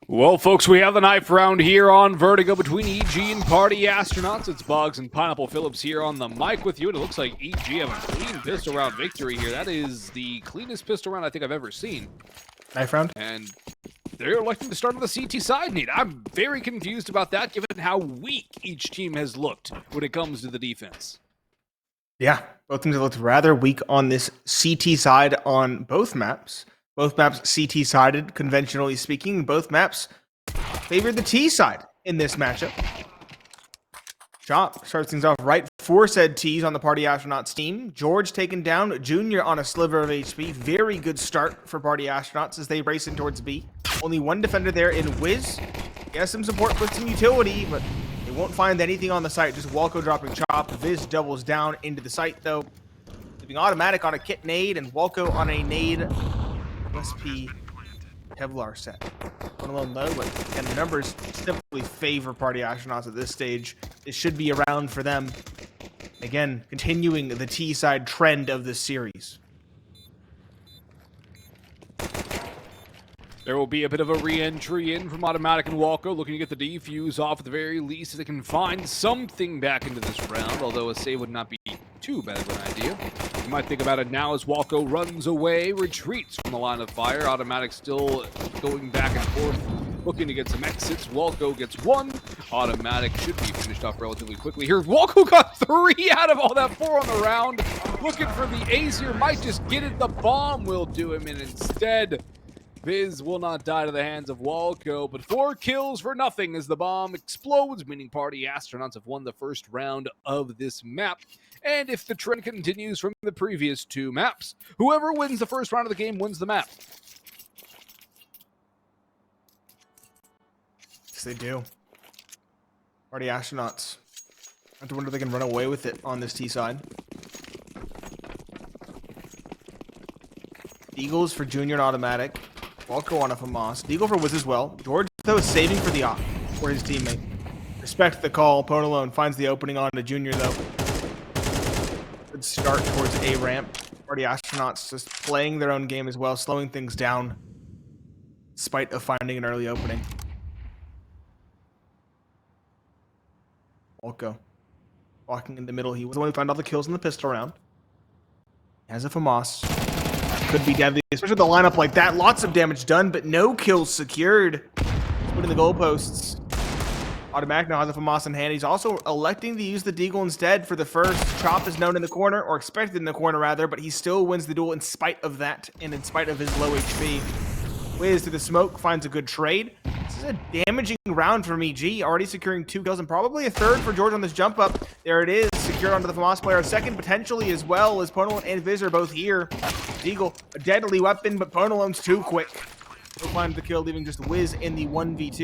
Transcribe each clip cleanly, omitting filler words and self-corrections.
Well, folks, we have the knife round here on Vertigo between EG and Party Astronauts. It's Boggs and Pineapple Phillips here on the mic with you, and it looks like EG have a clean pistol round victory here. That is the cleanest pistol round I think I've ever seen. Knife round? And they're electing to start on the CT side need. I'm very confused about that, given how weak each team has looked when it comes to the defense. Yeah, both teams have looked rather weak on this CT side on both maps. Both maps CT-sided, conventionally speaking. Both maps favored the T side in this matchup. Chop starts things off right for said T's on the Party Astronauts team. George taken down, Junior on a sliver of HP. Very good start for Party Astronauts as they race in towards B. Only one defender there in Wiz. He has some support with some utility, but they won't find anything on the site. Just Walco dropping Chop. Viz doubles down into the site, though. Leaving Autimatic on a kit nade and Walco on a nade SP Kevlar set. One alone low, but again, the numbers simply favor Party Astronauts at this stage. It should be around for them. Again, continuing the T side trend of this series. There will be a bit of a re-entry in from autimatic and Walco, looking to get the defuse off at the very least so they can find something back into this round, although a save would not be too bad of an idea. You might think about it now as Walco runs away, retreats from the line of fire. autimatic still going back and forth, looking to get some exits. Walco gets one. autimatic should be finished off relatively quickly here. Walco got 3 out of all that 4 on the round. Looking for the ace here, might just get it. The bomb will do him, and instead Viz will not die to the hands of Walco, but 4 kills for nothing as the bomb explodes, meaning Party Astronauts have won the first round of this map. And if the trend continues from the previous 2 maps, whoever wins the first round of the game wins the map. Yes, they do. Party Astronauts. I have to wonder if they can run away with it on this T side. Eagles for Junior and autimatic. Walco on a FAMAS. Deagle for Wiz as well. George, though, is saving for the op for his teammate. Respect the call. Pona alone finds the opening on to Junior, though. Good start towards A ramp. Party Astronauts just playing their own game as well, slowing things down, in spite of finding an early opening. Walco walking in the middle. He was the one who found all the kills in the pistol round. He has a FAMAS. Could be deadly, especially with a lineup like that. Lots of damage done, but no kills secured. Putting the goalposts. autimatic now has a FAMAS in hand. He's also electing to use the Deagle instead for the first. Chop is known in the corner, or expected in the corner rather, but he still wins the duel in spite of that, and in spite of his low HP. Wiz through the smoke finds a good trade. This is a damaging round from EG, already securing 2 kills and probably a third for George on this jump up. There it is, secured onto the FAMAS player. A second potentially as well, as Ponalone and Viz are both here. Deagle, a deadly weapon, but Ponalone's too quick. He'll find the kill, leaving just Wiz in the 1v2.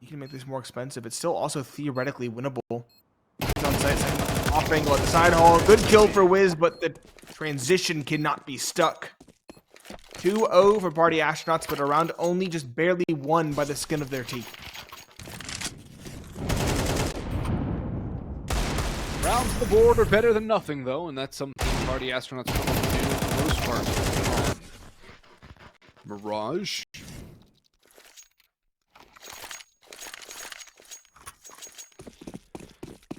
You can make this more expensive. It's still also theoretically winnable. He's on site, off angle at the side hall. Good kill for Wiz, but the transition cannot be stuck. 2-0 for Party Astronauts, but a round only just barely won by the skin of their teeth. Rounds to the board are better than nothing, though, and that's something Party Astronauts are going to do for the most part. Mirage.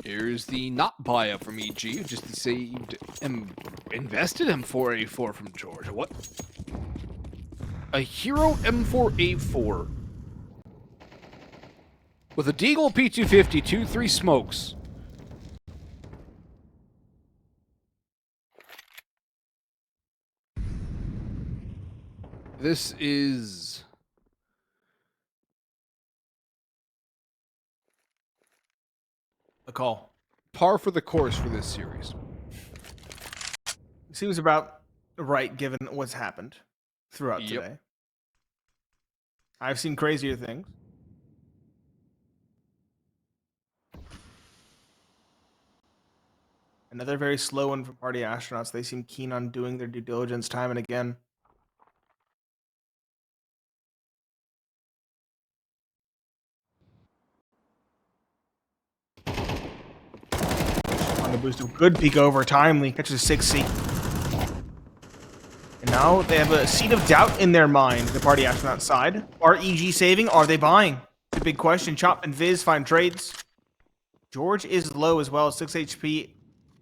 Here's the not buy-up from EG, who just saved and invested M4A4 from George. What? A Hero M4A4. With a Deagle P250, 2-3 smokes. This is The call. par for the course for this series. Seems about right given what's happened throughout today. I've seen crazier things. Another very slow one from Party Astronauts. They seem keen on doing their due diligence time and again. On the boost of good peek over, timely, catches a 6C. And now they have a seed of doubt in their mind, the party astronaut side. Are EG saving? Are they buying? The big question. Chop and Viz find trades. George is low as well, 6 HP.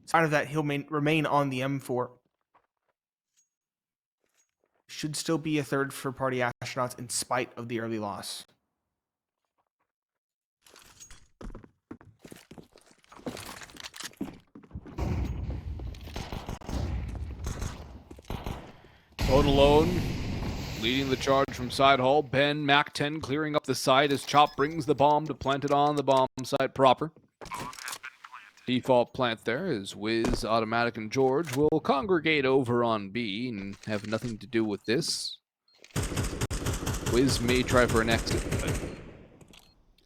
Sign of that, he'll remain on the M4. Should still be a third for party astronauts in spite of the early loss. Bone alone, leading the charge from side hall. Ben, Mac 10 clearing up the site as Chop brings the bomb to plant it on the bomb site proper. Default plant there is Wiz, Automatic, and George will congregate over on B and have nothing to do with this. Wiz may try for an exit, but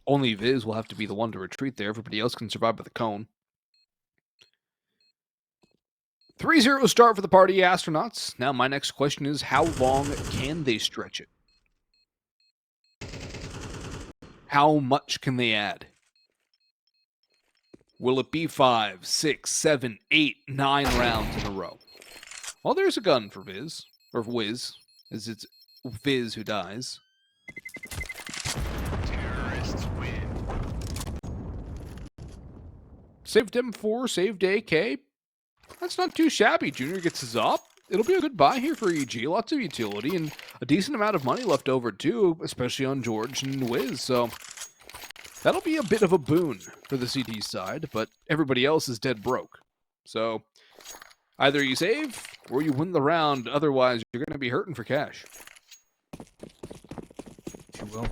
only Viz will have to be the one to retreat there. Everybody else can survive by the cone. 3-0 start for the party astronauts. Now my next question is, how long can they stretch it? How much can they add? Will it be 5, 6, 7, 8, 9 rounds in a row? Well, there's a gun for Viz, or Wiz, as it's Viz who dies. Terrorists win. Saved M4, saved AK. That's not too shabby. Junior gets his op. It'll be a good buy here for EG. Lots of utility and a decent amount of money left over too, especially on George and Wiz. So that'll be a bit of a boon for the CT side, but everybody else is dead broke. So either you save or you win the round. Otherwise, you're going to be hurting for cash. You will.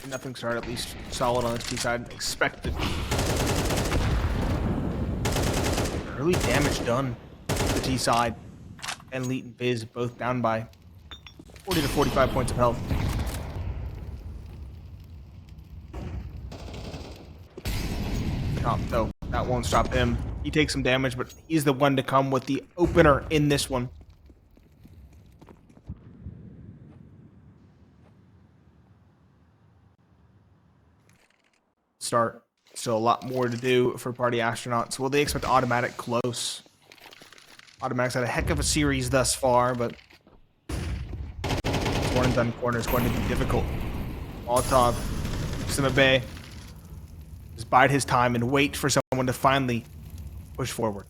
Nothing started at least solid on this T side. Expected. Early damage done to the T side. And Leet and Viz both down by 40 to 45 points of health. Chop, though, that won't stop him. He takes some damage, but he's the one to come with the opener in this one. Start. Still a lot more to do for party astronauts. Will they expect automatic close? Automatic's had a heck of a series thus far, but one and done corner is going to be difficult. Molotov, Sima Bay, just bide his time and wait for someone to finally push forward.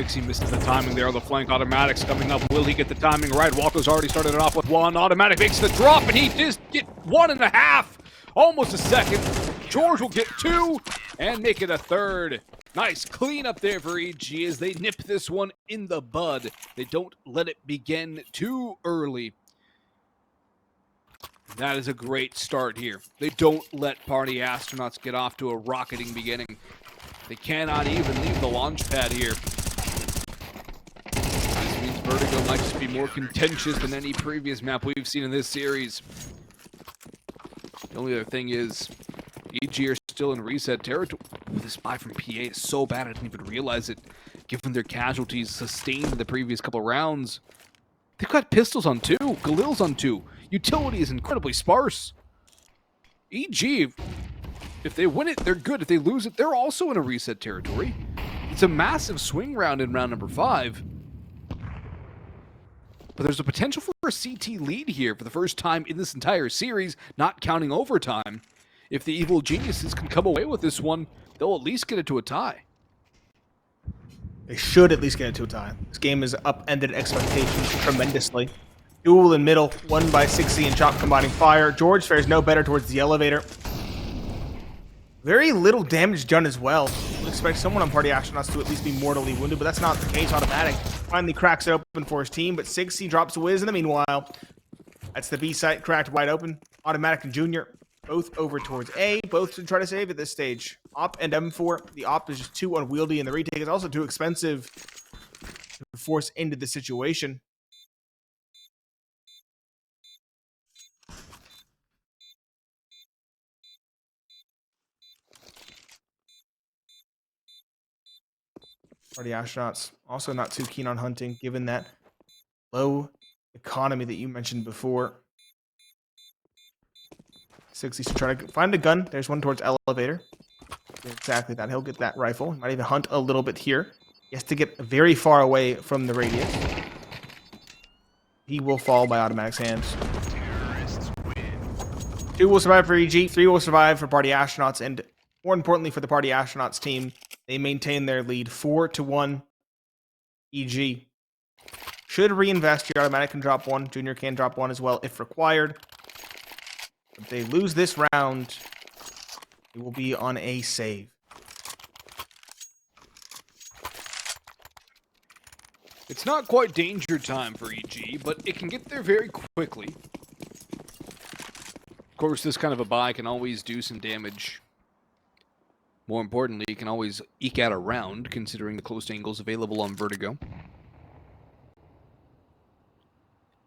He misses the timing there. The flank automatics coming up. Will he get the timing right? Walker's already started it off with one. Automatic makes the drop, and he just get 1.5. Almost a second. George will get 2 and make it a third. Nice clean up there for EG as they nip this one in the bud. They don't let it begin too early. That is a great start here. They don't let party astronauts get off to a rocketing beginning. They cannot even leave the launch pad here. This means Vertigo might just be more contentious than any previous map we've seen in this series. The only other thing is, EG are still in reset territory. Ooh, this buy from PA is so bad I didn't even realize it, given their casualties sustained in the previous couple rounds. They've got pistols on 2, Galil's on 2. Utility is incredibly sparse. EG, if they win it, they're good. If they lose it, they're also in a reset territory. It's a massive swing round in round number 5. But there's a potential for a CT lead here for the first time in this entire series, not counting overtime. If the evil geniuses can come away with this one, they'll at least get it to a tie. They should at least get it to a tie. This game has upended expectations tremendously. Duel in middle, won by 6C and Chop combining fire. George fares no better towards the elevator. Very little damage done as well. Would expect someone on party astronauts to at least be mortally wounded, but that's not the case. Automatic finally cracks it open for his team, but 6C drops a whiz in the meanwhile. That's the B site cracked wide open. Automatic and Junior both over towards A, both to try to save at this stage. Op and M4. The Op is just too unwieldy, and the retake is also too expensive to force into the situation. Party astronauts also not too keen on hunting, given that low economy that you mentioned before. 60 to try to find a gun. There's one towards elevator. Exactly that. He'll get that rifle. He might even hunt a little bit here. He has to get very far away from the radius. He will fall by Automatic's hands. 2 will survive for EG. 3 will survive for Party Astronauts. And more importantly for the Party Astronauts team, they maintain their lead 4-1. EG should reinvest here. Automatic can drop 1. Junior can drop 1 as well if required. If they lose this round, it will be on a save. It's not quite danger time for EG, but it can get there very quickly. Of course, this kind of a buy can always do some damage. More importantly, it can always eke out a round, considering the close angles available on Vertigo.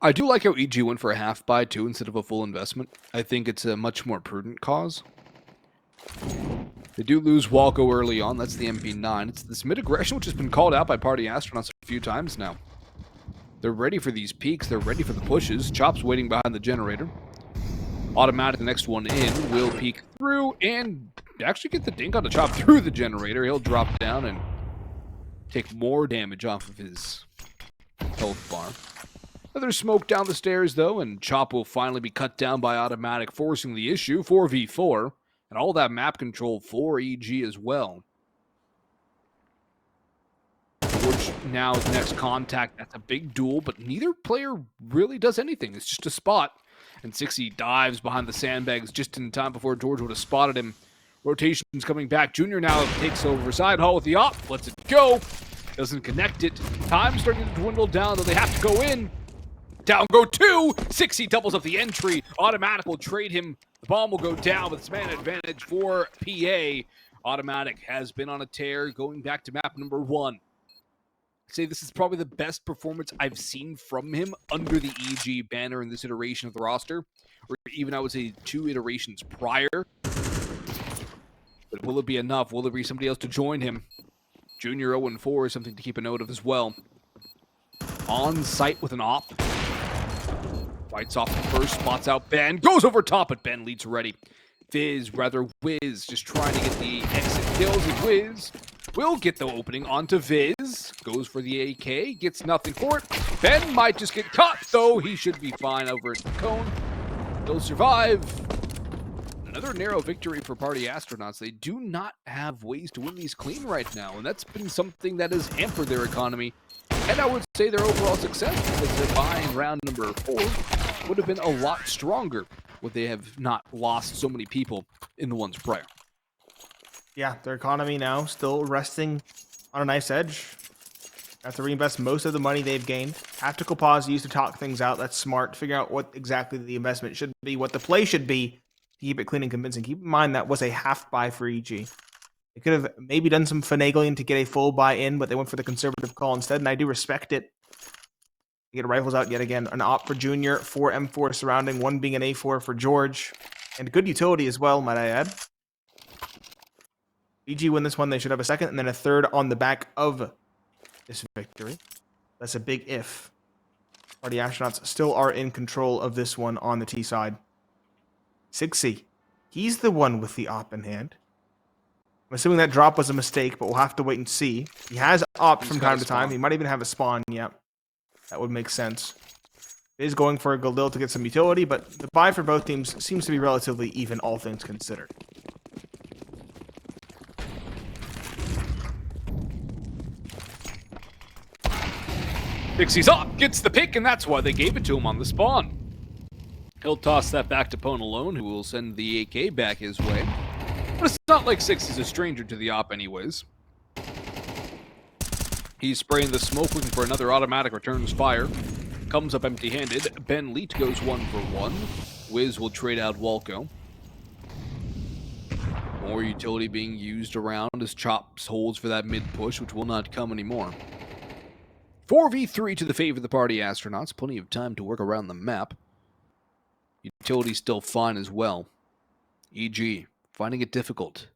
I do like how EG went for a half buy, too, instead of a full investment. I think it's a much more prudent cause. They do lose Walco early on. That's the MP9. It's this mid-aggression, which has been called out by Party Astronauts a few times now. They're ready for these peaks. They're ready for the pushes. Chop's waiting behind the generator. Automatic, the next one in, will peek through and actually get the dink on the Chop through the generator. He'll drop down and take more damage off of his health bar. Another smoke down the stairs, though, and Chop will finally be cut down by Automatic, forcing the issue. 4v4. And all that map control for EG as well. George now is next contact. That's a big duel, but neither player really does anything. It's just a spot. And 60 dives behind the sandbags just in time before George would have spotted him. Rotation's coming back. Junior now takes over side hall with the op. Lets it go. Doesn't connect it. Time's starting to dwindle down, though they have to go in. Down go 2. 60 doubles up the entry. Automatic will trade him. The bomb will go down, but it's man advantage for PA. Automatic has been on a tear, going back to map number 1. I'd say this is probably the best performance I've seen from him under the EG banner in this iteration of the roster, or even I would say 2 iterations prior. But will it be enough? Will there be somebody else to join him? Junior 0-4 is something to keep a note of as well. On site with an op. Fights off the first, spots out Ben, goes over top, but Ben leads ready. Wiz, just trying to get the exit kills, and Wiz will get the opening onto Viz. Goes for the AK, gets nothing for it. Ben might just get caught, though. He should be fine over at the cone. He'll survive. Another narrow victory for Party Astronauts. They do not have ways to win these clean right now, and that's been something that has hampered their economy. And I would say their overall success, because their buy in round number 4 would have been a lot stronger would they have not lost so many people in the ones prior. Yeah, their economy now still resting on a nice edge. Have to reinvest most of the money they've gained. Tactical pause used to talk things out. That's smart. Figure out what exactly the investment should be, what the play should be to keep it clean and convincing. Keep in mind that was a half buy for EG. They could have maybe done some finagling to get a full buy in, but they went for the conservative call instead, and I do respect it. You get rifles out yet again. An op for Junior, 4 M4 surrounding, 1 being an A4 for George. And good utility as well, might I add. EG win this one, they should have a second, and then a third on the back of this victory. That's a big if. Party Astronauts still are in control of this one on the T side. 6C. He's the one with the op in hand. I'm assuming that drop was a mistake, but we'll have to wait and see. He has ops from time to time. He might even have a spawn. Yep. That would make sense. He is going for a Galil to get some utility, but the buy for both teams seems to be relatively even, all things considered. Dixie's up, gets the pick, and that's why they gave it to him on the spawn. He'll toss that back to Pone Alone, who will send the AK back his way. But it's not like Six is a stranger to the op anyways. He's spraying the smoke, looking for another automatic, returns fire. Comes up empty-handed. Ben Leet goes 1 for 1. Wiz will trade out Walco. More utility being used around as Chops holds for that mid-push, which will not come anymore. 4v3 to the favor of the Party Astronauts. Plenty of time to work around the map. Utility's still fine as well. EG, finding it difficult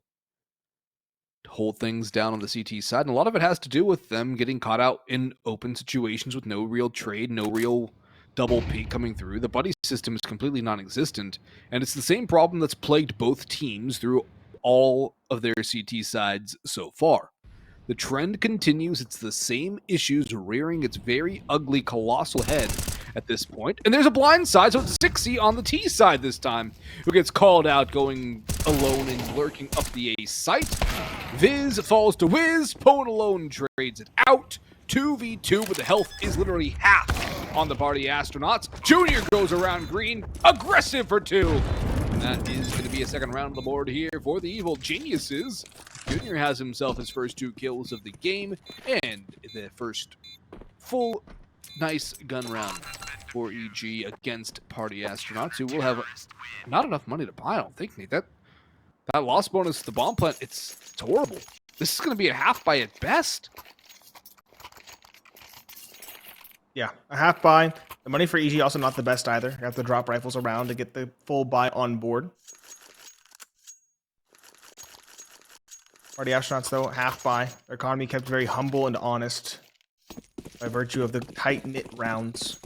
hold things down on the CT side. And a lot of it has to do with them getting caught out in open situations with no real trade, no real double peek coming through. The buddy system is completely non-existent. And it's the same problem that's plagued both teams through all of their CT sides so far. The trend continues. It's the same issues rearing its very ugly, colossal head at this point. And there's a blind side, so it's 6 on the T side this time, who gets called out going alone and lurking up the A site. Viz falls to Wiz. Pone alone trades it out. 2v2, but the health is literally half on the party astronauts. Junior goes around green, aggressive for 2. And that is going to be a second round on the board here for the Evil Geniuses. Junior has himself his first 2 kills of the game and the first full nice gun round for EG against party astronauts, who will have not enough money to buy, I don't think, Nate. That loss bonus to the bomb plant, it's horrible. This is going to be a half buy at best. Yeah, a half buy. The money for EG also not the best either. You have to drop rifles around to get the full buy on board. Party astronauts, though, half buy. Their economy kept very humble and honest by virtue of the tight-knit rounds.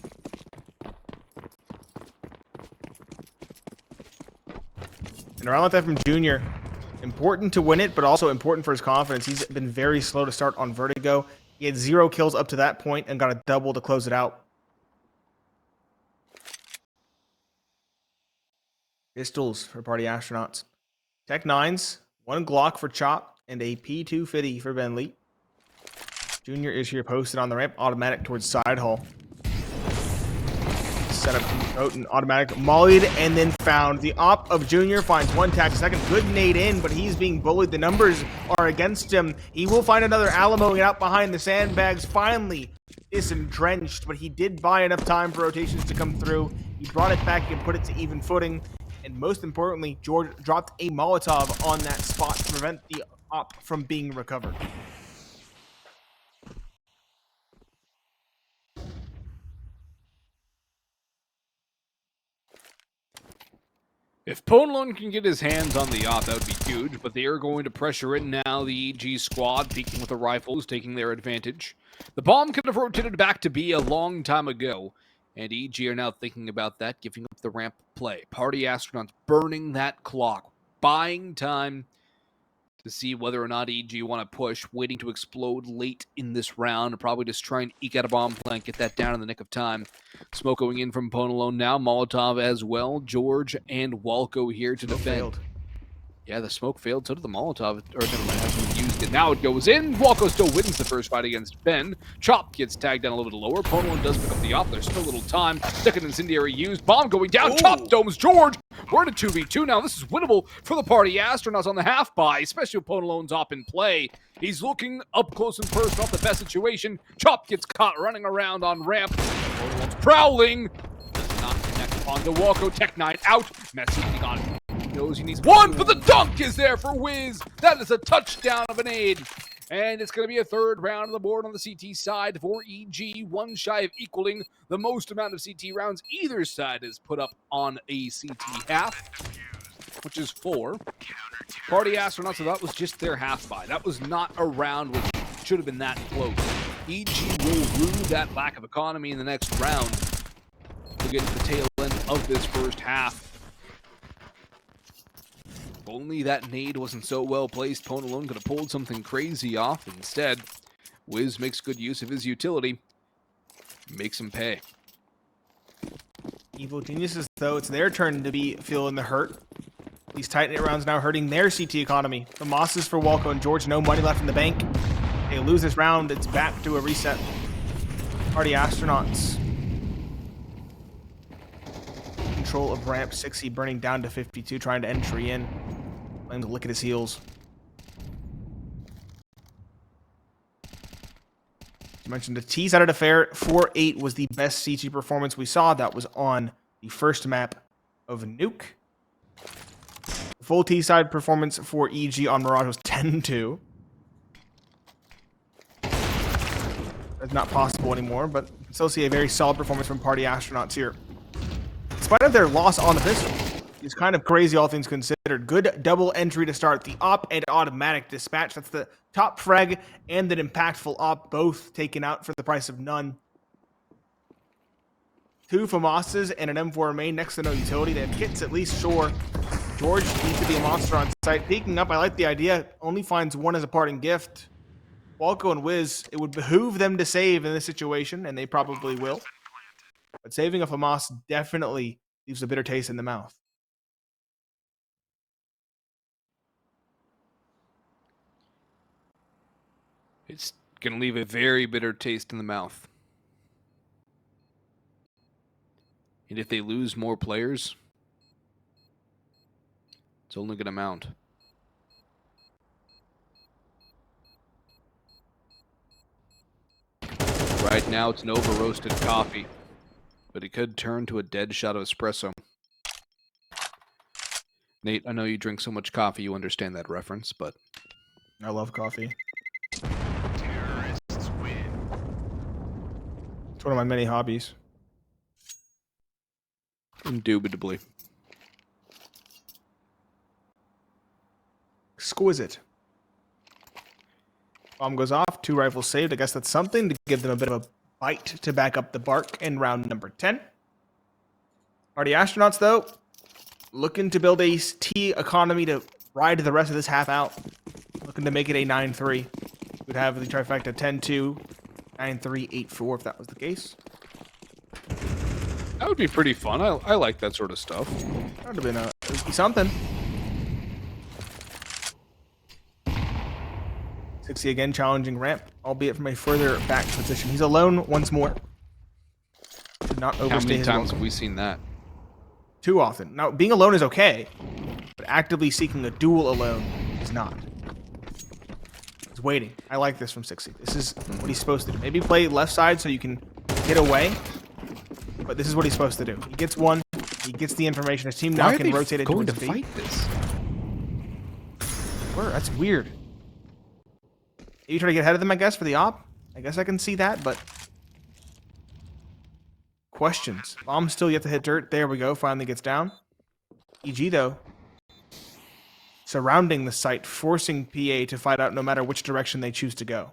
And a round like that from Junior, important to win it, but also important for his confidence. He's been very slow to start on Vertigo. He had 0 kills up to that point and got a double to close it out. Pistols for party astronauts. Tech 9s, 1 Glock for Chop, and a P250 for Bentley. Junior is here posted on the ramp, automatic towards side hall. Set up out an automatic, mollied, and then found. The op of Junior finds 1 tag, second. Good nade in, but he's being bullied. The numbers are against him. He will find another Alamo out behind the sandbags. Finally, isn't drenched, but he did buy enough time for rotations to come through. He brought it back and put it to even footing. And most importantly, George dropped a Molotov on that spot to prevent the op from being recovered. If Ponelon can get his hands on the op, that would be huge, but they are going to pressure it now. The EG squad peeking with the rifles, taking their advantage. The bomb could have rotated back to B a long time ago, and EG are now thinking about that, giving up the ramp play. Party astronauts burning that clock, buying time to see whether or not EG want to push, waiting to explode late in this round, probably just try and eke out a bomb plant, get that down in the nick of time. Smoke going in from Ponelon now, Molotov as well, George and Walco here to defend. Failed. Yeah, the smoke failed, so did the Molotov, or never mind, hasn't used it. Now it goes in, Walco still wins the first fight against Ben. Chop gets tagged down a little bit lower, Ponelon does pick up the op, there's still a little time. Second incendiary used, bomb going down, Chop domes George! We're in a 2v2 now, this is winnable for the party astronauts on the half buy, especially with Ponelon's op in play. He's looking up close and personal, the best situation. Chop gets caught running around on ramp. Ponelon's prowling. Does not connect onto Walco, Tech 9 out. Messaging on him. Knows he needs 1, but the dunk is there for Wiz. That is a touchdown of an aid. And it's going to be a 3rd round on the board on the CT side for EG, 1 shy of equaling the most amount of CT rounds either side has put up on a CT half, which is 4. Party astronauts, so that was just their half buy. That was not a round which should have been that close. EG will rue that lack of economy in the next round to get to the tail end of this first half. If only that nade wasn't so well placed, Ponelon could have pulled something crazy off. Instead, Wiz makes good use of his utility. Makes him pay. Evil Geniuses, though, it's their turn to be feeling the hurt. These tight-knit rounds now hurting their CT economy. The Mosses for Walco and George, no money left in the bank. They lose this round, it's back to a reset. Party astronauts. Control of ramp, 60 burning down to 52, trying to entry in. Letting him lick at his heels. I mentioned the T side of the fair, 4-8 was the best CT performance we saw. That was on the first map of Nuke. Full T side performance for EG on Mirage was 10-2. That's not possible anymore, but still see a very solid performance from Party Astronauts here. In spite of their loss on the pistol, is kind of crazy, all things considered. Good double entry to start the op and automatic dispatch. That's the top frag and an impactful op, both taken out for the price of none. 2 FAMASs and an M4 main next to no utility. They have kits at least, sure. George needs to be a monster on site. Peeking up, I like the idea. Only finds one as a parting gift. Walco and Wiz, it would behoove them to save in this situation, and they probably will. But saving a FAMAS definitely leaves a bitter taste in the mouth. It's going to leave a very bitter taste in the mouth. And if they lose more players, it's only going to mount. Right now, it's an over-roasted coffee, but it could turn to a dead shot of espresso. Nate, I know you drink so much coffee, you understand that reference, but... I love coffee. Terrorists win. It's one of my many hobbies. Indubitably. Exquisite. Bomb goes off, 2 rifles saved. I guess that's something to give them a bit of a bite to back up the bark in round number 10. Party Astronauts, though, looking to build a T economy to ride the rest of this half out. Looking to make it a 9-3. We'd have the trifecta 10-2, 9-3, 8-4 if that was the case. That would be pretty fun. I like that sort of stuff. That would have been something. 60 again, challenging ramp, albeit from a further back position. He's alone once more. Should not overstay How many his times welcome. have we seen that? Too often. Now, being alone is okay, but actively seeking a duel alone is not. He's waiting. I like this from 60. This is what he's supposed to do. Maybe play left side so you can get away, but this is what he's supposed to do. He gets one, he gets the information. His team now Why can are they rotate it going towards to B. fight this? Where? That's weird. You try to get ahead of them, I guess, for the op? I guess I can see that, but... Questions. Bomb still yet to hit dirt. There we go. Finally gets down. EG, though, surrounding the site, forcing PA to fight out no matter which direction they choose to go.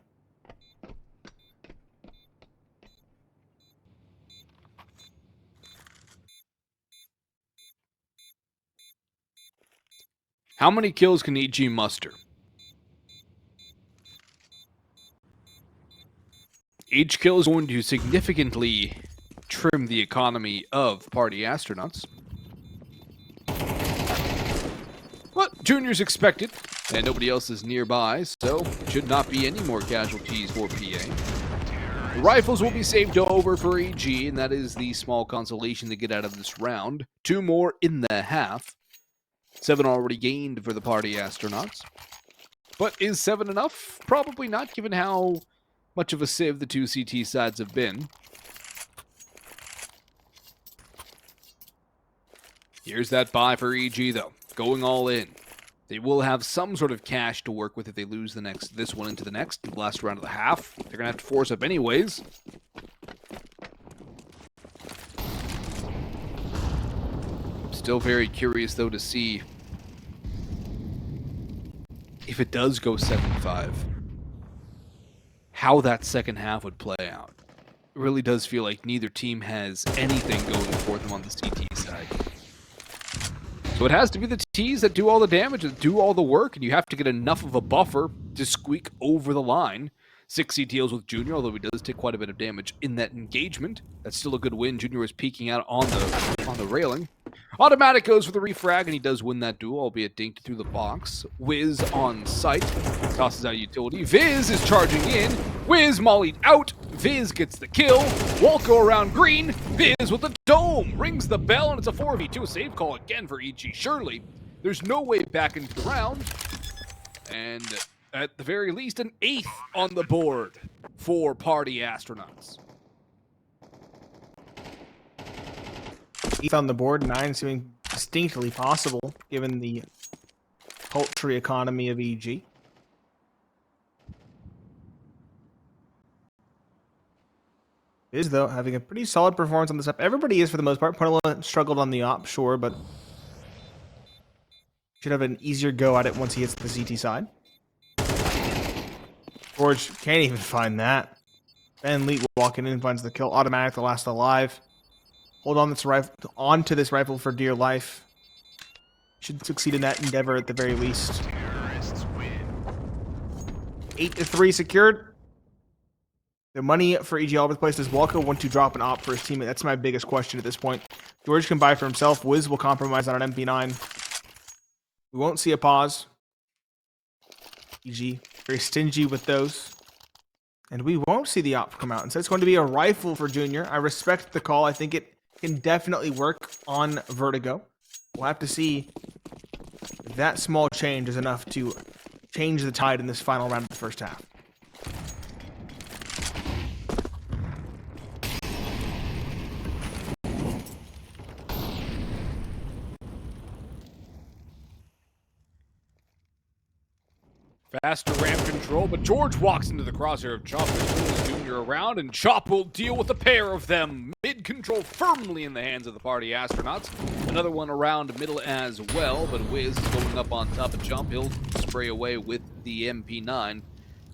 How many kills can EG muster? Each kill is going to significantly trim the economy of Party Astronauts. But Junior's expected, and nobody else is nearby, so should not be any more casualties for PA. The rifles will be saved over for EG, and that is the small consolation they get out of this round. 2 more in the half. 7 already gained for the Party Astronauts. But is 7 enough? Probably not, given how much of a sieve the 2 CT sides have been. Here's that buy for EG, though. Going all in. They will have some sort of cash to work with if they lose this one into the last round of the half. They're going to have to force up anyways. Still very curious, though, to see if it does go 7-5. How that second half would play out. It really does feel like neither team has anything going for them on the CT side. So it has to be the T's that do all the damage, that do all the work, and you have to get enough of a buffer to squeak over the line. 6 CTLs with Junior, although he does take quite a bit of damage in that engagement. That's still a good win. Junior is peeking out on the railing. Automatic goes for the refrag, and he does win that duel, albeit dinked through the box. Wiz on site, tosses out utility. Viz is charging in. Wiz mollied out. Viz gets the kill. Walko around green. Viz with the dome. Rings the bell, and it's a 4v2. Save call again for EG. Surely, there's no way back into the round. And at the very least, an 8th on the board for Party Astronauts. 8th on the board, 9 seeming distinctly possible, given the paltry economy of EG. Is, though, having a pretty solid performance on this up. Everybody is, for the most part. Punilla struggled on the op, sure, but Should have an easier go at it once he hits the CT side. George can't even find that. Ben Leet walking in finds the kill. Automatic, the last alive. Hold on to this rifle for dear life. Should succeed in that endeavor at the very least. 8-3 secured. The money for EG all over the place. Does Walker want to drop an op for his teammate? That's my biggest question at this point. George can buy for himself. Wiz will compromise on an MP9. We won't see a pause. EG, very stingy with those. And we won't see the op come out. Instead, it's going to be a rifle for Junior. I respect the call. I think it can definitely work on Vertigo. We'll have to see if that small change is enough to change the tide in this final round of the first half. Faster ramp control, but George walks into the crosshair of Chop. Pulls Junior around, and Chop will deal with a pair of them. Mid control firmly in the hands of the party astronauts. Another one around middle as well, but Wiz is going up on top of Jump. He'll spray away with the MP9,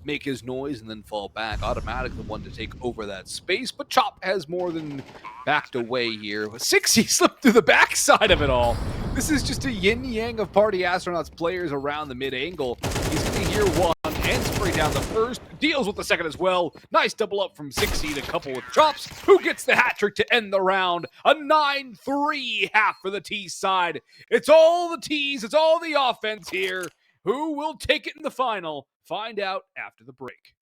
make his noise, and then fall back. Automatic, the one to take over that space, but Chop has more than backed away here. 60 slipped through the backside of it all. This is just a yin-yang of party astronauts players around the mid-angle. He's going to hear one and spray down the first. Deals with the second as well. Nice double up from 60 to couple with Chops, who gets the hat trick to end the round. A 9-3 half for the T side. It's all the T's. It's all the offense here. Who will take it in the final? Find out after the break.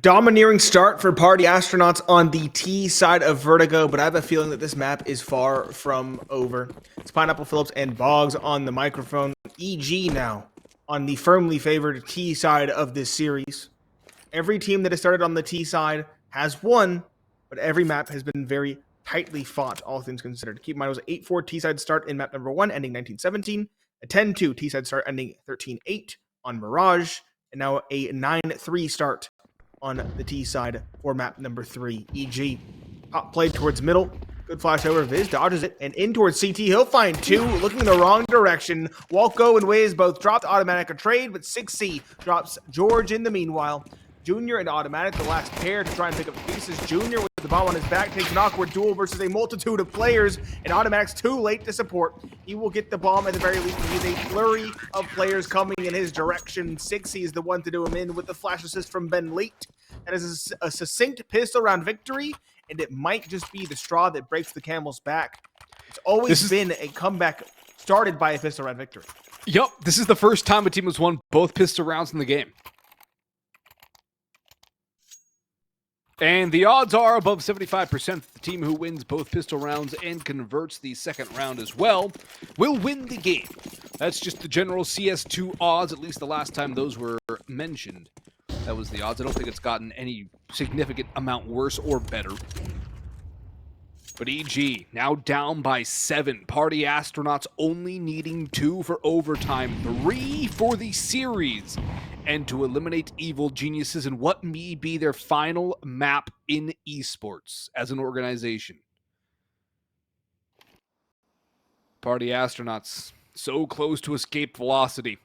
domineering start for Party Astronauts on the T side of Vertigo, but I have a feeling that this map is far from over. It's Pineapple Phillips and Boggs on the microphone. EG now on the firmly favored T side of this series. Every team that has started on the T side has won, but every map has been very tightly fought, all things considered. Keep in mind, it was an 8-4 T-side start in map number 1, ending 1917, a 10-2 T-side start ending 13-8 on Mirage, and now a 9-3 start on the T side for map number 3, EG. Top played towards middle. Good flash over. Viz dodges it and in towards CT. He'll find two, looking in the wrong direction. Walko and Wiz both dropped automatic a trade, but 6C drops George in the meanwhile. Junior and Automatic, the last pair to try and pick up the pieces. Junior with the bomb on his back takes an awkward duel versus a multitude of players, and Automatic's too late to support. He will get the bomb at the very least. He has a flurry of players coming in his direction. 6C is the one to do him in with the flash assist from Ben Leet. That is a succinct pistol round victory, and it might just be the straw that breaks the camel's back. It's always been a comeback started by a pistol round victory. Yep, this is the first time a team has won both pistol rounds in the game. And the odds are above 75% that the team who wins both pistol rounds and converts the second round as well will win the game. That's just the general CS2 odds, at least the last time those were mentioned. That was the odds. I don't think it's gotten any significant amount worse or better. But EG now down by 7. Party Astronauts only needing 2 for overtime, 3 for the series, and to eliminate Evil Geniuses in what may be their final map in esports as an organization. Party Astronauts so close to escape velocity,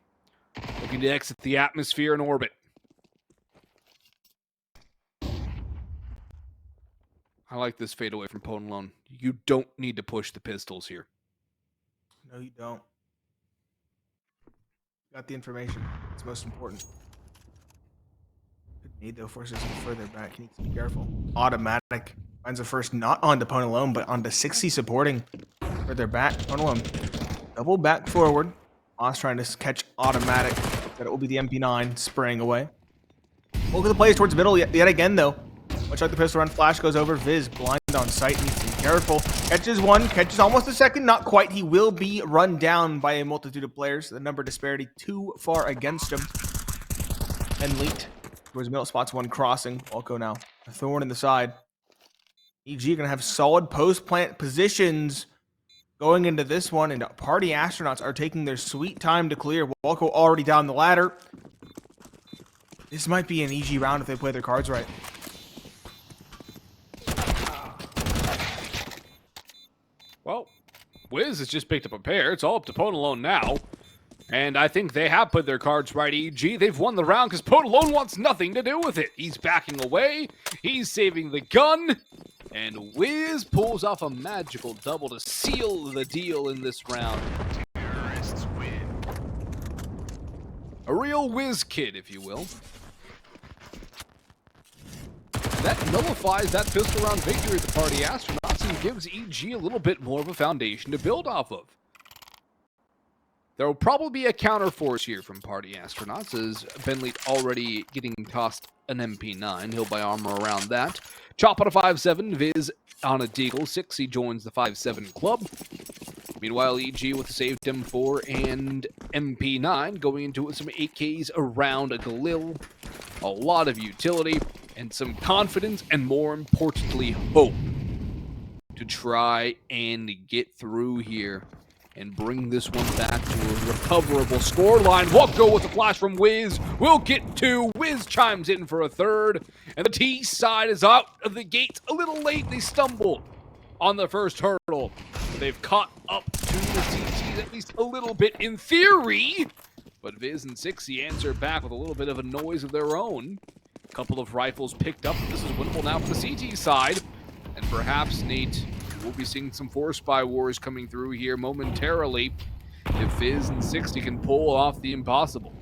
looking to exit the atmosphere and orbit. I like this fade away from Ponalone. You don't need to push the pistols here. No, you don't. Got the information. It's most important. Good need, though, forces him further back. He needs to be careful. Automatic finds a first not onto Ponalone, but onto 60 supporting. Further back. Ponalone double back forward. Moss trying to catch Automatic. But it will be the MP9 spraying away. Look at the plays towards middle yet again, though. Much like the pistol run, flash goes over. Viz blind on sight, needs to be careful. Catches one, catches almost a second, not quite. He will be run down by a multitude of players. The number disparity too far against him. And leaked towards middle, spots one crossing. Walko now, a thorn in the side. EG gonna have solid post plant positions going into this one, and Party Astronauts are taking their sweet time to clear. Walko already down the ladder. This might be an EG round if they play their cards right. Well, Wiz has just picked up a pair. It's all up to Ponalone now. And I think they have put their cards right, EG. They've won the round because Ponalone wants nothing to do with it. He's backing away. He's saving the gun. And Wiz pulls off a magical double to seal the deal in this round. Terrorists win. A real Wiz kid, if you will. That nullifies that pistol round victory of the Party Astronauts and gives EG a little bit more of a foundation to build off of. There will probably be a counterforce here from Party Astronauts, as Benley already getting tossed an MP9. He'll buy armor around that. Chop on a 5-7, Viz on a Deagle. 6, he joins the 5-7 club. Meanwhile, EG with a saved M4 and MP9 going into it, some AKs around a Galil. A lot of utility and some confidence, and more importantly, hope to try and get through here and bring this one back to a recoverable scoreline. Walko with a flash from Wiz. We'll get two. Wiz chimes in for a third, and the T side is out of the gate a little late. They stumbled on the first hurdle. They've caught up to the CTs at least a little bit in theory, but Viz and 6 answer back with a little bit of a noise of their own. A couple of rifles picked up. This is winnable now for the CT side, and perhaps, Nate, we'll be seeing some force spy wars coming through here momentarily if Viz and 60 can pull off the impossible.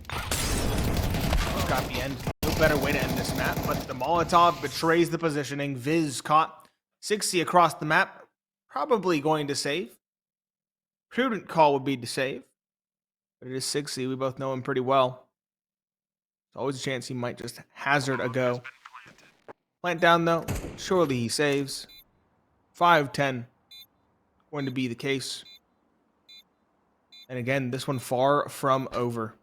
Got the end. No better way to end this map, but the Molotov betrays the positioning. Viz caught 60 across the map. Probably going to save. Prudent call would be to save. But it is 60. We both know him pretty well. always a chance he might just hazard a go. Plant down, though. Surely he saves. 5-10. Going to be the case. And again, this one far from over.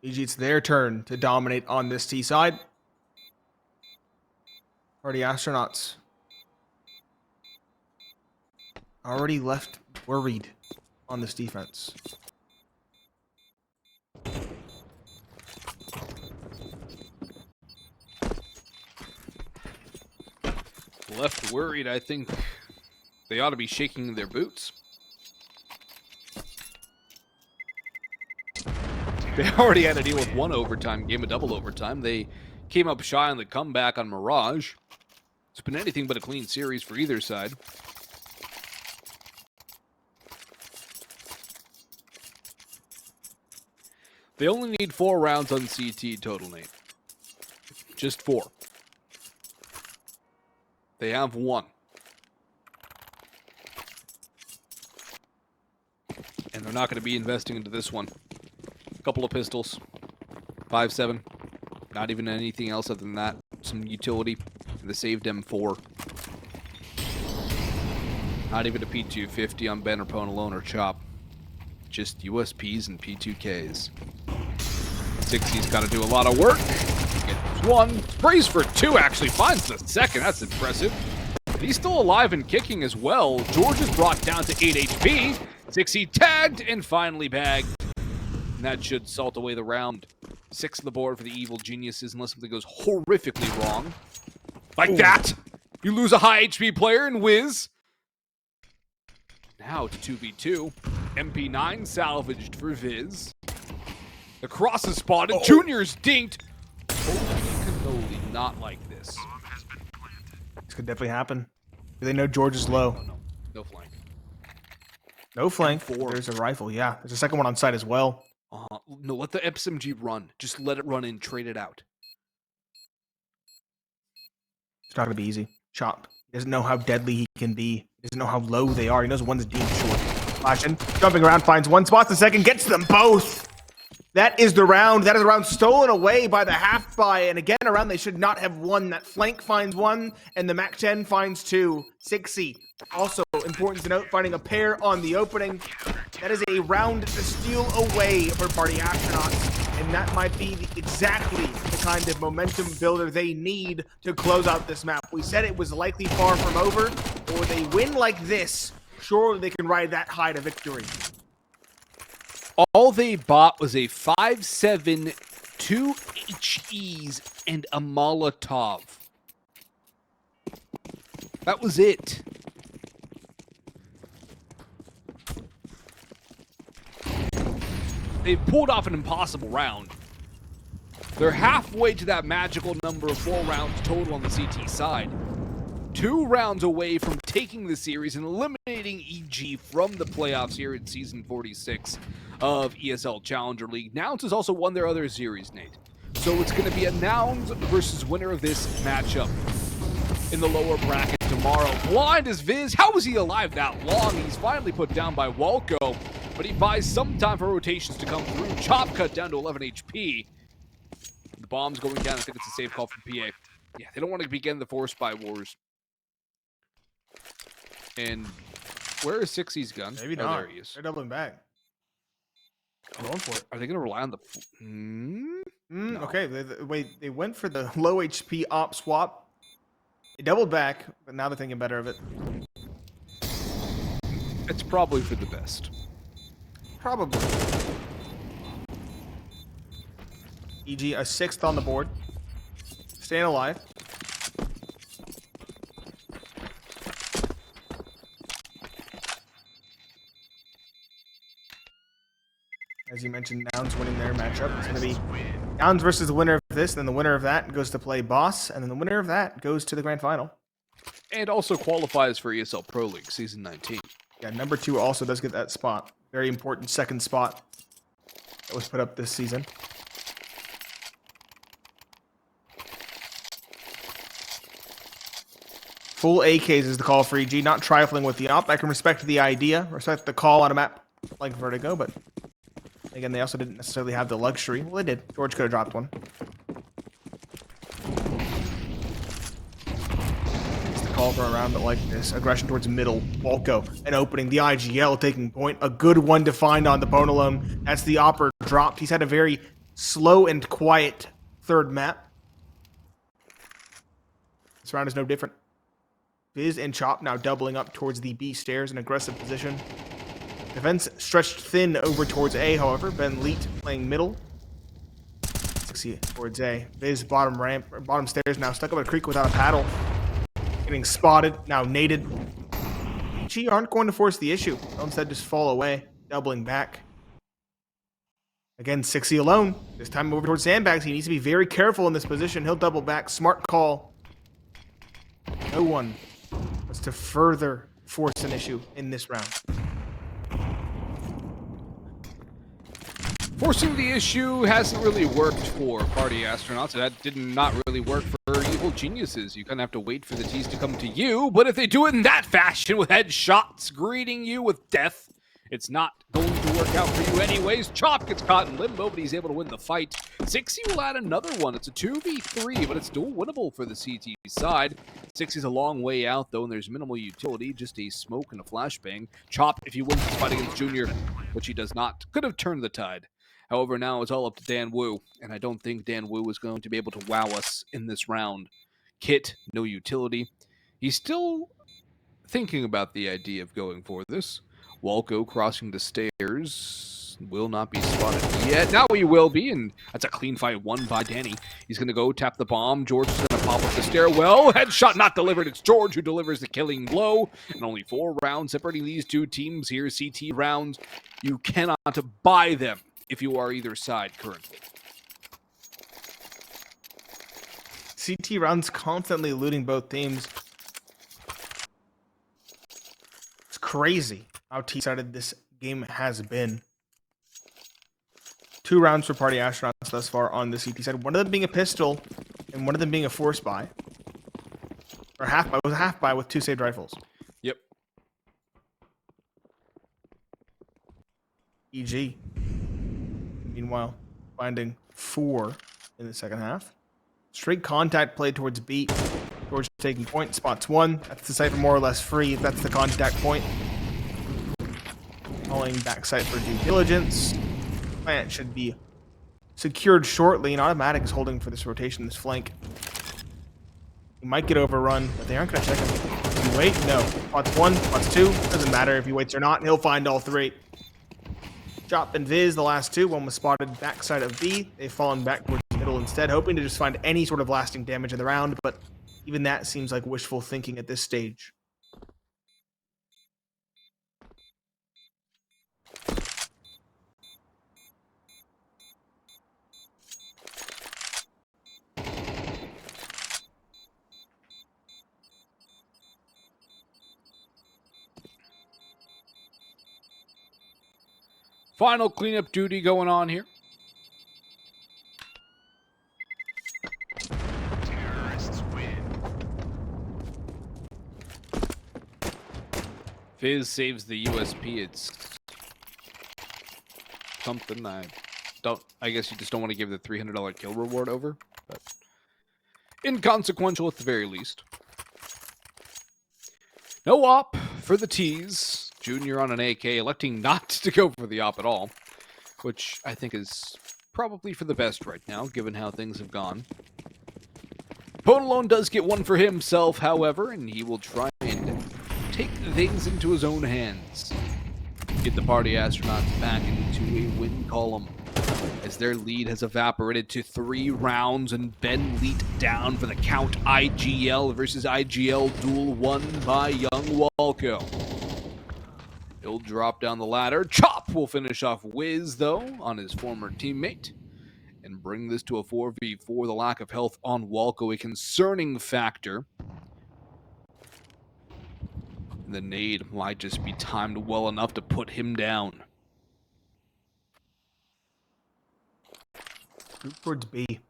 EG, it's their turn to dominate on this T side. Already astronauts. Already left worried on this defense. Left worried, I think they ought to be shaking their boots. They already had to deal with one overtime game, a double overtime. They came up shy on the comeback on Mirage. It's been anything but a clean series for either side. They only need 4 rounds on CT total, Nate. Just 4. They have 1. And they're not going to be investing into this one. A couple of pistols. 5.7. Not even anything else other than that. Some utility. The saved M4. Not even a P250 on Ben or Pone alone or Chop. Just USPs and P2Ks. 60's got to do a lot of work. Gets 1. Sprays for 2, actually. Finds the second. That's impressive. And he's still alive and kicking as well. George is brought down to 8 HP. 60 tagged and finally bagged. And that should salt away the round. 6 on the board for the evil geniuses unless something goes horrifically wrong. Like that. You lose a high HP player and whiz. Now to 2v2. MP9 salvaged for Viz. The cross is spotted. Junior's dinked. Holy cannoli, not like this. This could definitely happen. Do they know George is low? No flank. No flank. M4. There's a rifle, yeah. There's a second one on site as well. No, let the SMG run. Just let it run in, trade it out. It's not going to be easy. Chop. He doesn't know how deadly he can be. He doesn't know how low they are. He knows one's deep short. Flashing. Jumping around, finds one, spots the second, gets them both. That is the round. That is the round stolen away by the half buy. And again, a round they should not have won. That flank finds 1, and the Mac 10 finds 2. 6C. Also important to note, finding a pair on the opening. That is a round to steal away for Party Astronauts. And that might be exactly the kind of momentum builder they need to close out this map. We said it was likely far from over, or they win like this, surely they can ride that high to victory. All they bought was a 5.7, 2 HEs, and a Molotov. That was it. They pulled off an impossible round. They're halfway to that magical number of 4 rounds total on the CT side. 2 rounds away from taking the series and eliminating EG from the playoffs here in Season 46 of ESL Challenger League. Nouns has also won their other series, Nate. So it's going to be a Nouns versus winner of this matchup in the lower bracket tomorrow. Blind as Viz. How was he alive that long? He's finally put down by Walco, but he buys some time for rotations to come through. Chop cut down to 11 HP. The bomb's going down. I think it's a safe call from PA. Yeah, they don't want to begin the force by wars. And where is 60's gun? Maybe Oh, not. there he is. They're doubling back. I'm going for it. Are they going to rely on the... No. Okay, they went for the low HP op swap. They doubled back, but now they're thinking better of it. It's probably for the best. Probably. EG, a 6th on the board. Staying alive. As you mentioned, Nouns winning their matchup. It's going to be Nouns versus the winner of this, and then the winner of that goes to play Boss, and then the winner of that goes to the grand final. And also qualifies for ESL Pro League Season 19. Yeah, number 2 also does get that spot. Very important second spot that was put up this season. Full AKs is the call for EG, not trifling with the op. I can respect the idea, respect the call on a map like Vertigo, but Again, they also didn't necessarily have the luxury. Well, they did. George could have dropped one. It's the call for a round like this. Aggression towards middle. Walko, an opening. The IGL taking point. A good one to find on the bone alone. That's the Opper dropped. He's had a very slow and quiet third map. This round is no different. Viz and Chop now doubling up towards the B stairs in aggressive position. Defense stretched thin over towards A, however. Ben Leet playing middle. 60 towards A. Viz bottom ramp, or bottom stairs now stuck up a creek without a paddle. Getting spotted, now naded. G aren't going to force the issue. They'll instead just fall away, doubling back. Again, 60 alone. This time over towards sandbags. He needs to be very careful in this position. He'll double back. Smart call. No one was to further force an issue in this round. Forcing the issue hasn't really worked for Party Astronauts. That did not really work for Evil Geniuses. You kind of have to wait for the T's to come to you, but if they do it in that fashion with headshots greeting you with death, it's not going to work out for you anyways. Chop gets caught in limbo, but he's able to win the fight. 60 will add another one. It's a 2v3, but it's still winnable for the CT side. 60's a long way out, though, and there's minimal utility, just a smoke and a flashbang. Chop, if he wins this fight against Junior, which he does not, could have turned the tide. However, now it's all up to Dan Wu, and I don't think Dan Wu is going to be able to wow us in this round. Kit, no utility. He's still thinking about the idea of going for this. Walko crossing the stairs will not be spotted yet. Now he will be, and that's a clean fight won by Danny. He's going to go tap the bomb. George is going to pop up the stairwell. Headshot not delivered. It's George who delivers the killing blow. And only 4 rounds separating these two teams here. CT rounds. You cannot buy them if you are either side currently. CT rounds constantly eluding both teams. It's crazy how T-sided this game has been. 2 rounds for Party Astronauts thus far on the CT side. One of them being a pistol, and one of them being a force buy. Or half buy. It was a half buy with 2 saved rifles. Yep. EG. Meanwhile, finding 4 in the second half. Straight contact play towards B. George taking point. Spots 1. That's the Cypher more or less free. That's the contact point. Calling backside for due diligence. Plant should be secured shortly, and Automatic is holding for this rotation, this flank. He might get overrun, but they aren't going to check him. Does he wait? No. Spots 1, spots 2. Doesn't matter if he waits or not. He'll find all 3. Chop and Viz, the last 2. One was spotted backside of B. They've fallen back towards the middle instead, hoping to just find any sort of lasting damage in the round, but even that seems like wishful thinking at this stage. Final cleanup duty going on here. Terrorists win. Fizz saves the USP. It's something I guess you just don't want to give the $300 kill reward over, but inconsequential at the very least. No op for the T's. Junior on an AK, electing not to go for the op at all, which I think is probably for the best right now, given how things have gone. Ponalone does get one for himself, however, and he will try and take things into his own hands. Get the Party Astronauts back into a win column, as their lead has evaporated to 3 rounds, and Ben Leet down for the count. IGL versus IGL duel won by young Walko. He'll drop down the ladder. Chop will finish off Wiz, though, on his former teammate, and bring this to a 4v4. The lack of health on Walko, a concerning factor. The nade might just be timed well enough to put him down. Move towards B.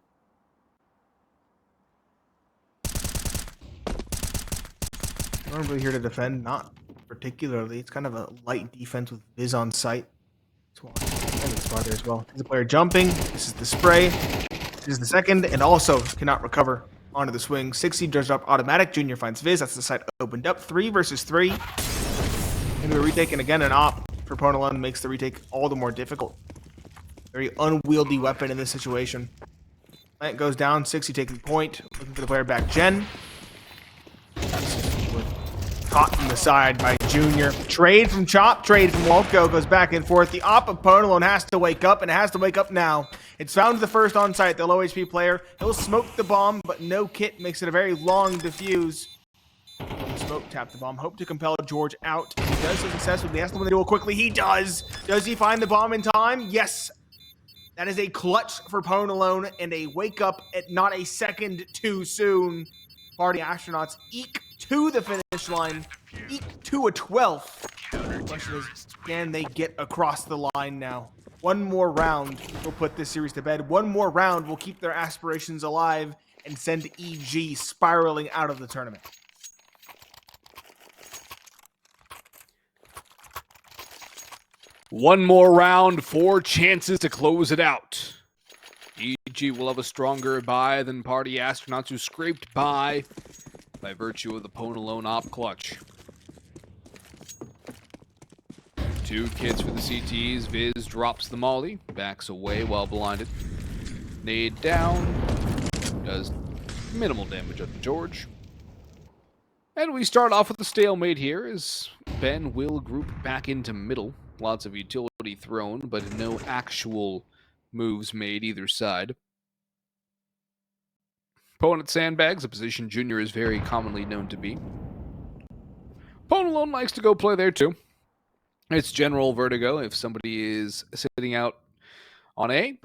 I'm not really here to defend, not particularly. It's kind of a light defense with Viz on site. That's gets farther as well. There's a player jumping. This is the spray. This is the second, and also cannot recover onto the swing. 60 does up automatic. Junior finds Viz. That's the side opened up. 3 versus 3. Into a retake, and again, an op for Ponalone makes the retake all the more difficult. Very unwieldy weapon in this situation. Plant goes down. 60 taking point. Looking for the player back. Jen. Caught in the side by Junior. Trade from Chop, trade from Wolfco, goes back and forth. The op of Ponalone has to wake up, and it has to wake up now. It's found the first on site, the low HP player. He'll smoke the bomb, but no kit makes it a very long defuse. Smoke tap the bomb. Hope to compel George out. He does so successfully. He has to win the duel quickly. He does. Does he find the bomb in time? Yes. That is a clutch for Ponalone and a wake up at not a second too soon. Party Astronauts eke to the finish line, eke to a 12th. The question is, can they get across the line now? One more round will put this series to bed. One more round will keep their aspirations alive and send EG spiraling out of the tournament. One more round, 4 chances to close it out. EG will have a stronger bye than Party Astronauts, who scraped by virtue of the Ponalone op clutch. 2 kids for the CTs. Viz drops the molly, backs away while blinded. Nade down, does minimal damage on George. And we start off with a stalemate here as Ben will group back into middle. Lots of utility thrown, but no actual moves made either side. Opponent sandbags, a position Junior is very commonly known to be. Ponalone likes to go play there too. It's general Vertigo. If somebody is sitting out on A,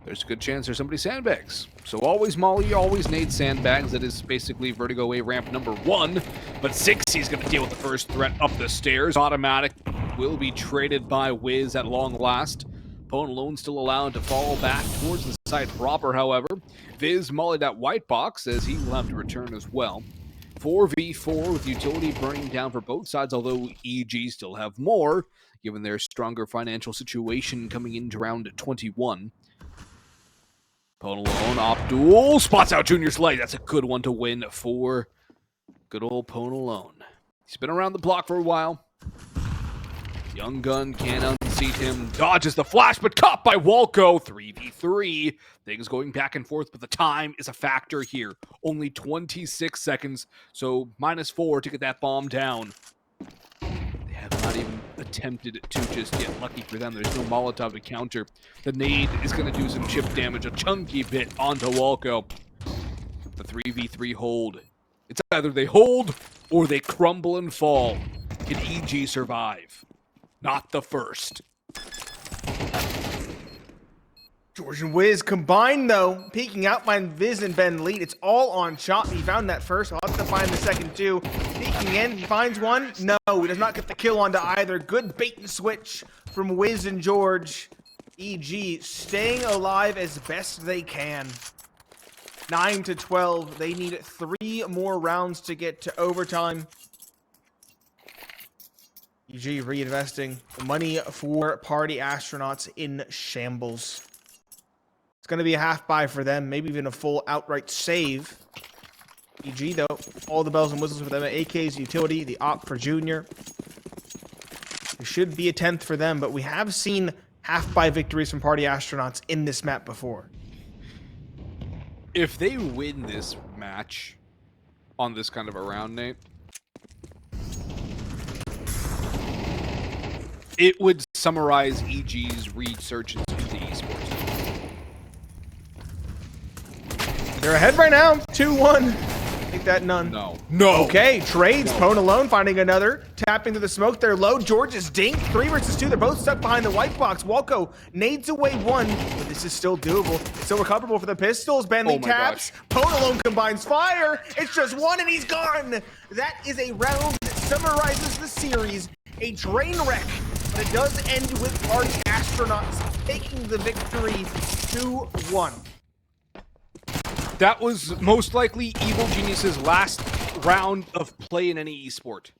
there's a good chance there's somebody sandbags. So always molly, always nade sandbags. That is basically Vertigo A ramp number 1. But 60's going to deal with the first threat up the stairs. Automatic will be traded by Wiz at long last. Ponalone still allowed to fall back towards the side proper, however. Viz mollied that white box as he will have to return as well. 4v4 with utility burning down for both sides, although EG still have more, given their stronger financial situation coming into round 21. Ponalone, op duel, spots out Junior's leg. That's a good one to win for good old Ponalone. He's been around the block for a while. Young gun can't unseat him. Dodges the flash, but caught by Wolco. 3v3. Things going back and forth, but the time is a factor here. Only 26 seconds, so -4 to get that bomb down. They have not even attempted to just get lucky for them. There's no Molotov to counter. The nade is going to do some chip damage, a chunky bit onto Wolco. The 3v3 hold. It's either they hold or they crumble and fall. Can EG survive? Not the first. George and Wiz combined, though. Peeking out by Viz and Ben lead. It's all on Chop. He found that first. He'll have to find the second, too. Peeking in. He finds one. No, he does not get the kill onto either. Good bait and switch from Wiz and George. EG staying alive as best they can. 9-12. They need 3 more rounds to get to overtime. EG reinvesting the money for Party Astronauts in shambles. It's going to be a half buy for them, maybe even a full outright save. EG, though, all the bells and whistles for them. AK's utility, the op for Junior. It should be a 10th for them, but we have seen half buy victories from Party Astronauts in this map before. If they win this match on this kind of a round, Nate, it would summarize EG's resurgence into esports. They're ahead right now, 2-1. Take that, none. No. Okay, trades. Ponalone finding another. Tapping to the smoke. They're low. George is dinked. 3 versus 2. They're both stuck behind the white box. Wolco nades away 1, but this is still doable. It's still recoverable for the pistols. Bentley taps. Ponalone combines fire. It's just 1 and he's gone. That is a round that summarizes the series. A train wreck, but it does end with Party Astronauts taking the victory 2-1. That was most likely Evil Genius's last round of play in any esport.